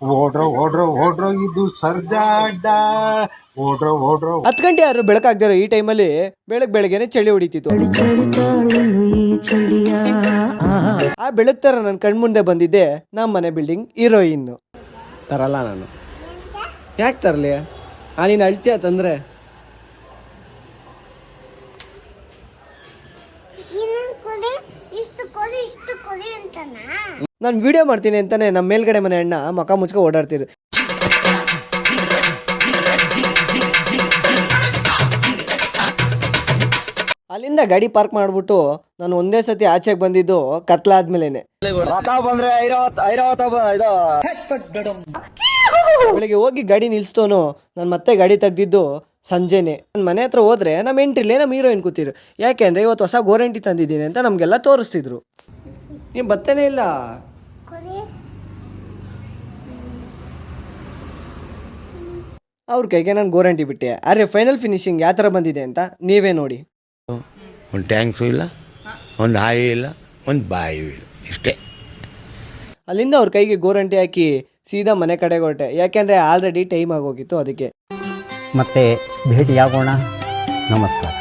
ಓಡ್ರೋ ಓಡ್ರೋ ಓಡ್ರೋ ಇದು ಸರ್ಜಾಡ್ಡ ಓಡ್ರೋ ಓಡ್ರೋ. 10 ಗಂಟೆ ಯಾರು ಬೆಳಕಾಗ್ದಿರೋ ಈ ಟೈಮಲ್ಲಿ ಬೆಳಗ್ಗೆನೆ ಚಳಿ ಹೊಡಿತಿತ್ತು. ಆ ಬೆಳಗ್ತರ ನನ್ನ ಕಣ್ಮುಂದೆ ಬಂದಿದ್ದೆ ನಮ್ಮ ಮನೆ ಬಿಲ್ಡಿಂಗ್ ಹೀರೋಯಿನ್. ತರಲ್ಲ ನಾನು. ಯಾಕೆ ತರಲಿ? ನೀನು ಅಳ್ತೀಯ ತಂದ್ರೆ? ನಾನು ವಿಡಿಯೋ ಮಾಡ್ತೀನಿ ಅಂತಾನೆ ನಮ್ಮ ಮೇಲ್ಗಡೆ ಮನೆ ಅಣ್ಣ ಮಕ ಮುಚ್ಕ ಓಡಾಡ್ತಿದ್ರು. ಅಲ್ಲಿಂದ ಗಾಡಿ ಪಾರ್ಕ್ ಮಾಡ್ಬಿಟ್ಟು ನಾನು ಒಂದೇ ಸತಿ ಆಚೆಗೆ ಬಂದಿದ್ದು ಕತ್ಲಾದ್ಮೇಲೆನೆ. ಬೆಳಿಗ್ಗೆ ಹೋಗಿ ಗಾಡಿ ನಿಲ್ಸ್ತೋನು ನಾನು ಮತ್ತೆ ಗಾಡಿ ತೆಗ್ದಿದ್ದು ಸಂಜೆನೆ. ನನ್ನ ಮನೆ ಹತ್ರ ಹೋದ್ರೆ ನಮ್ಮ ಎಂಟ್ರಿಲೇ ನಮ್ಮ ಹೀರೋಯಿನ್ ಕೂತಿರು. ಯಾಕೆಂದ್ರೆ ಇವತ್ತು ಹೊಸ ಗೋರಂಟಿ ತಂದಿದ್ದೀನಿ ಅಂತ ನಮಗೆಲ್ಲ ತೋರಿಸ್ತಿದ್ರು. ನೀವು ಬತ್ತೇನೆ ಇಲ್ಲ. ಅವ್ರ ಕೈಗೆ ನಾನು ಗೋರಂಟಿ ಬಿಟ್ಟೆ. ಆದರೆ ಫೈನಲ್ ಫಿನಿಶಿಂಗ್ ಯಾವ ಥರ ಬಂದಿದೆ ಅಂತ ನೀವೇ ನೋಡಿ. ಒಂದು ಟ್ಯಾಂಕ್ಸು ಇಲ್ಲ, ಒಂದು ಹಾಯಿ ಇಲ್ಲ, ಒಂದು ಬಾಯಿಯೂ ಇಲ್ಲ, ಇಷ್ಟೇ. ಅಲ್ಲಿಂದ ಅವ್ರ ಕೈಗೆ ಗೋರಂಟಿ ಹಾಕಿ ಸೀದಾ ಮನೆ ಕಡೆಗೆ ಹೊರಟೆ. ಯಾಕೆಂದರೆ ಆಲ್ರೆಡಿ ಟೈಮ್ ಆಗೋಗಿತ್ತು ಅದಕ್ಕೆ. ಮತ್ತೆ ಭೇಟಿಯಾಗೋಣ. ನಮಸ್ಕಾರ.